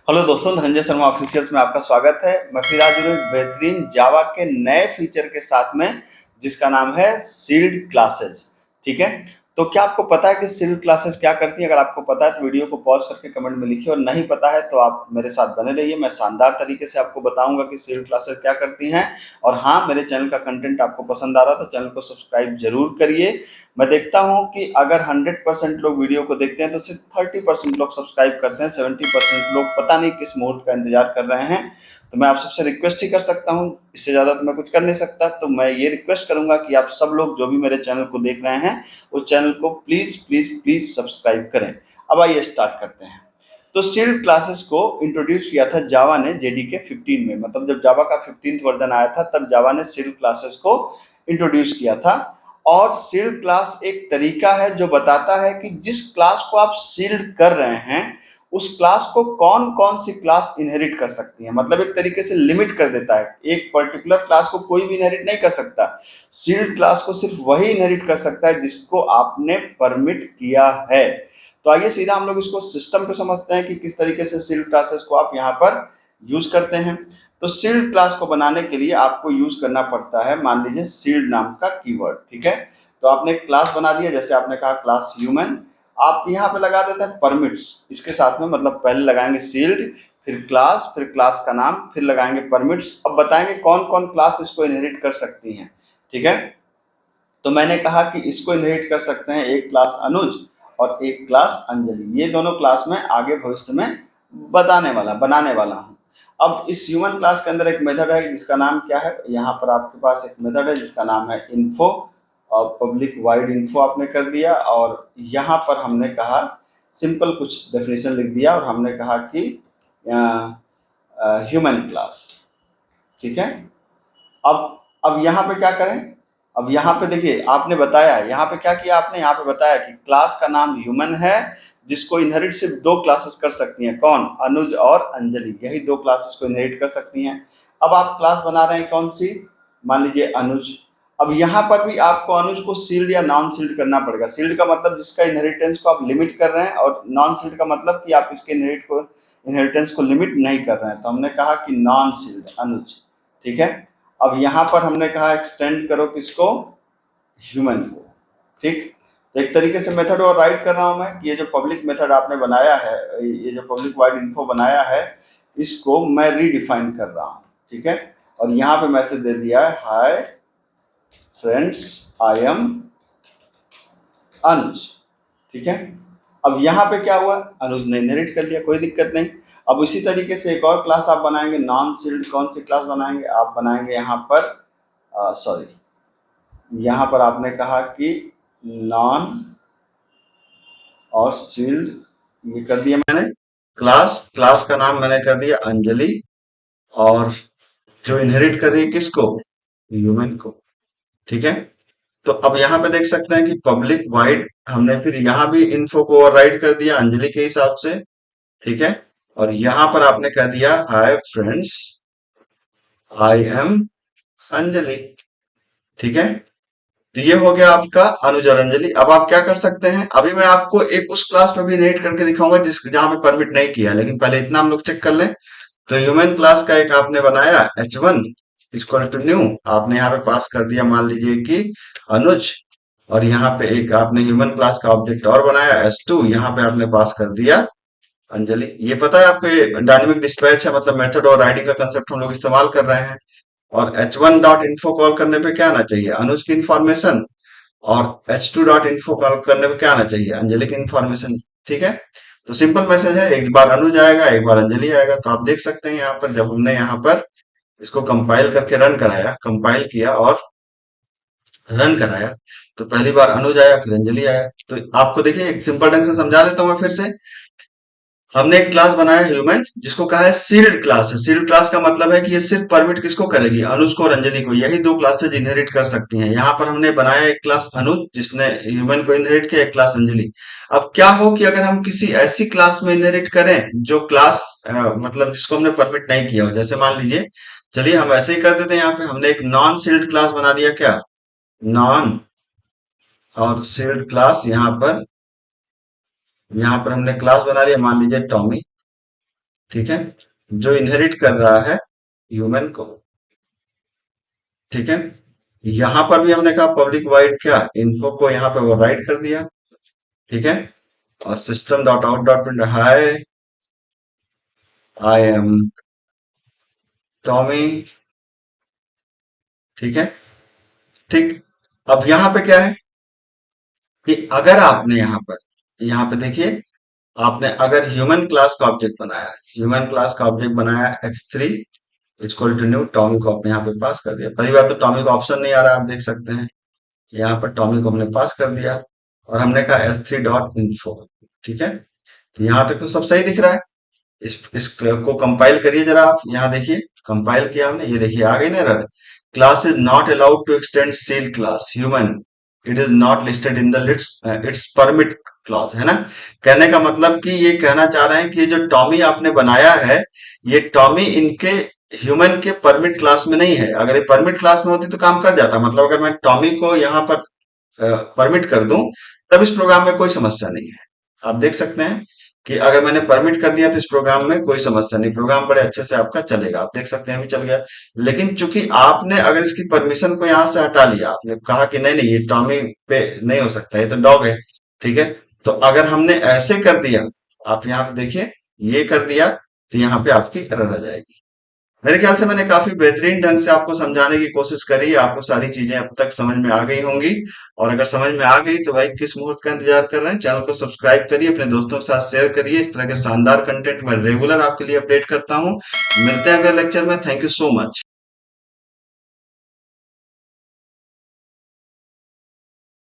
Hello दोस्तों, Dhananjay Sharma officials में आपका स्वागत है। मैं फिर आज हूँ एक बेहतरीन जावा के नए फीचर के साथ में, जिसका नाम है सील्ड क्लासेस। ठीक है, तो क्या आपको पता है कि सील्ड क्लासेस क्या करती है? अगर आपको पता है तो वीडियो को पॉज करके कमेंट में लिखिए, और नहीं पता है तो आप मेरे साथ बने रहिए। मैं शानदार तरीके से आपको बताऊंगा कि सील्ड क्लासेस क्या करती हैं। और हाँ, मेरे चैनल का कंटेंट आपको पसंद आ रहा है तो चैनल को सब्सक्राइब जरूर करिए। मैं देखता हूं कि अगर 100% लोग वीडियो को देखते हैं तो सिर्फ 30% लोग सब्सक्राइब करते हैं, 70% लोग पता नहीं किस मुहूर्त का इंतजार कर रहे हैं। तो मैं आप सबसे रिक्वेस्ट ही कर सकता हूं, इससे ज़्यादा तो मैं कुछ कर नहीं सकता। तो मैं ये रिक्वेस्ट करूंगा कि आप सब लोग जो भी मेरे चैनल को देख रहे हैं, उस चैनल को प्लीज़ प्लीज़ प्लीज़ सब्सक्राइब करें। अब आइए स्टार्ट करते हैं। तो सील्ड क्लासेस को इंट्रोड्यूस किया था जावा ने जेडीके 15 में। मतलब जब जावा का 15th वर्जन आया था तब जावा ने सील्ड क्लासेस को इंट्रोड्यूस किया था। और सील्ड क्लास एक तरीका है जो बताता है कि जिस क्लास को आप सील्ड कर रहे हैं उस क्लास को कौन कौन सी क्लास इनहेरिट कर सकती है। मतलब एक तरीके से लिमिट कर देता है, एक पर्टिकुलर क्लास को कोई भी इनहेरिट नहीं कर सकता। सील्ड क्लास को सिर्फ वही इनहेरिट कर सकता है जिसको आपने परमिट किया है। तो आइए सीधा हम लोग इसको सिस्टम पे समझते हैं कि किस तरीके से सील्ड क्लासेस को आप यहाँ पर यूज करते हैं। तो सील्ड क्लास को बनाने के लिए आपको यूज करना पड़ता है, मान लीजिए सील्ड नाम का कीवर्ड। ठीक है, तो आपने एक क्लास बना दिया, जैसे आपने कहा क्लास ह्यूमन। आप यहाँ पे लगा देते हैं परमिट्स इसके साथ में, मतलब पहले लगाएंगे सील्ड, फिर क्लास का नाम, फिर लगाएंगे परमिट्स। अब बताएंगे कौन कौन क्लास इसको इनहेरिट कर सकती हैं। ठीक है, तो मैंने कहा कि इसको इनहेरिट कर सकते हैं एक क्लास अनुज और एक क्लास अंजलि। ये दोनों क्लास में आगे भविष्य में बनाने वाला हूँ। अब इस ह्यूमन क्लास के अंदर एक मेथड है जिसका नाम क्या है, यहाँ पर आपके पास एक मेथड है जिसका नाम है इन्फो, और पब्लिक वाइड इन्फो आपने कर दिया। और यहाँ पर हमने कहा सिंपल कुछ डेफिनेशन लिख दिया, और हमने कहा कि ह्यूमन क्लास। ठीक है, अब यहाँ पे क्या करें? अब यहाँ पे देखिए, आपने बताया यहाँ पे क्या किया, आपने यहाँ पे बताया कि क्लास का नाम ह्यूमन है, जिसको इनहेरिट सिर्फ दो क्लासेस कर सकती हैं। कौन? अनुज और अंजलि, यही दो क्लासेस को इनहेरिट कर सकती हैं। अब आप क्लास बना रहे हैं कौन सी? मान लीजिए अनुज। अब यहाँ पर भी आपको अनुज को सील्ड या नॉन सील्ड करना पड़ेगा। सील्ड का मतलब जिसका इनहेरिटेंस को आप लिमिट कर रहे हैं, और नॉन सील्ड का मतलब कि आप इसके इनहेरिटेंस को लिमिट नहीं कर रहे हैं। तो हमने कहा कि नॉन सील्ड अनुज। ठीक है, अब यहाँ पर हमने कहा एक्सटेंड करो किसको? ह्यूमन को। ठीक, तो एक तरीके से मेथड और राइट कर रहा हूं मैं कि ये जो पब्लिक मेथड आपने बनाया है, ये जो पब्लिक वाइड इन्फो बनाया है, इसको मैं रीडिफाइन कर रहा हूं। ठीक है, और यहाँ पे मैसेज दे दिया है, हाय फ्रेंड्स, आई एम अनुज। ठीक है, अब यहाँ पे क्या हुआ, अनुज ने इनहेरिट कर लिया, कोई दिक्कत नहीं। अब इसी तरीके से एक और क्लास आप बनाएंगे नॉन सील्ड। कौन सी क्लास बनाएंगे? आप बनाएंगे यहाँ पर यहाँ पर आपने कहा कि नॉन और सील्ड, ये कर दिया मैंने। क्लास का नाम मैंने कर दिया अंजलि, और जो इनहेरिट कर रही है किसको? ह्यूमन को। ठीक है, तो अब यहाँ पे देख सकते हैं कि पब्लिक वाइड हमने फिर यहाँ भी इन्फो को ओवरराइड कर दिया अंजलि के हिसाब से। ठीक है, और यहाँ पर आपने कह दिया hi friends, I am Anjali. ठीक है, तो ये हो गया आपका अनुज और अंजलि। अब आप क्या कर सकते हैं, अभी मैं आपको एक उस क्लास पे भी नेट करके दिखाऊंगा जिस जहां पे परमिट नहीं किया, लेकिन पहले इतना हम लोग चेक कर लें। तो ह्यूमन क्लास का एक आपने बनाया h1 इक्वल टू न्यू, आपने यहाँ पे पास कर दिया मान लीजिए कि अनुज। और यहाँ पे एक आपने ह्यूमन क्लास का ऑब्जेक्ट और बनाया h2, यहाँ पे आपने पास कर दिया अंजलि। ये पता है आपको, ये डायनेमिक डिस्पैच है, मतलब मेथड और आईडी का कंसेप्ट हम लोग इस्तेमाल कर रहे हैं। और h1 डॉट इन्फो कॉल करने पे क्या आना चाहिए? अनुज की इंफॉर्मेशन। और h2 डॉट इन्फो कॉल करने पे क्या आना चाहिए? अंजलि की इंफॉर्मेशन। ठीक है, तो सिंपल मैसेज है, एक बार अनुज आएगा एक बार अंजलि आएगा। तो आप देख सकते हैं यहाँ पर जब हमने यहाँ पर इसको कंपाइल करके रन कराया, कंपाइल किया और रन कराया, तो पहली बार अनुज आया फिर अंजलि आया। तो आपको देखिए एक सिंपल ढंग से समझा देता हूँ मैं फिर से। हमने एक क्लास बनाया ह्यूमन, जिसको कहा है सील्ड क्लास है। सील्ड क्लास का मतलब है कि ये सिर्फ परमिट किसको करेगी? अनुज को और अंजलि को, यही दो क्लासेज इनहेरिट कर सकती हैं। यहाँ पर हमने बनाया एक क्लास अनुज जिसने ह्यूमन को इनहेरिट किया, एक क्लास अंजलि। अब क्या हो कि अगर हम किसी ऐसी क्लास में इनहेरिट करें जो क्लास मतलब जिसको हमने परमिट नहीं किया हो, जैसे मान लीजिए, चलिए हम ऐसे ही कर देते हैं। यहाँ पे हमने एक नॉन सील्ड क्लास बना दिया, क्या? नॉन और सील्ड क्लास। यहाँ पर हमने क्लास बना लिया मान लीजिए टॉमी। ठीक है, जो इनहेरिट कर रहा है ह्यूमन को। ठीक है, यहां पर भी हमने कहा पब्लिक वाइड क्या, इन्फो को यहां पे वो राइट कर दिया। ठीक है, और system dot out dot print, hi I am Tommy. ठीक है, ठीक। अब यहां पे क्या है कि अगर आपने यहां पे देखिए, आपने अगर ह्यूमन क्लास का ऑब्जेक्ट बनाया, ह्यूमन क्लास का ऑब्जेक्ट बनाया x3 equal to new Tommy को आपने यहाँ पे पास कर दिया। पहली बात तो टॉमी का ऑप्शन नहीं आ रहा है, आप देख सकते हैं यहाँ पर टॉमी को हमने पास कर दिया और हमने कहा s3 डॉट इन्फो। ठीक है, तो यहाँ तक तो सब सही दिख रहा है। इस को कंपाइल करिए जरा आप, यहाँ देखिए कंपाइल किया हमने, ये देखिए आ गई ना error, class is not allowed to extend sealed class human, it is not listed in the list its permit clause, है ना। कहने का मतलब कि ये कहना चाह रहे हैं कि ये जो टॉमी आपने बनाया है, ये टॉमी इनके ह्यूमन के परमिट क्लास में नहीं है। अगर ये परमिट क्लास में होती तो काम कर जाता, मतलब अगर मैं टॉमी को यहाँ पर परमिट कर दूं तब इस प्रोग्राम में कोई समस्या नहीं है। आप देख सकते हैं कि अगर मैंने परमिट कर दिया तो इस प्रोग्राम में कोई समस्या नहीं, प्रोग्राम बड़े अच्छे से आपका चलेगा। आप देख सकते हैं अभी चल गया। लेकिन चूंकि आपने अगर इसकी परमिशन को यहां से हटा लिया, आपने कहा कि नहीं नहीं ये टॉमी पे नहीं हो सकता, ये तो डॉग है। ठीक है, तो अगर हमने ऐसे कर दिया, आप यहाँ पे देखिए ये कर दिया, तो यहाँ पे आपकी एरर आ जाएगी। मेरे ख्याल से मैंने काफी बेहतरीन ढंग से आपको समझाने की कोशिश करी, आपको सारी चीजें अब तक समझ में आ गई होंगी। और अगर समझ में आ गई तो भाई किस मुहूर्त का इंतजार कर रहे हैं, चैनल को सब्सक्राइब करिए, अपने दोस्तों के साथ शेयर करिए। इस तरह के शानदार कंटेंट मैं रेगुलर आपके लिए अपडेट करता हूँ। मिलते हैं अगले लेक्चर में। Thank you so much.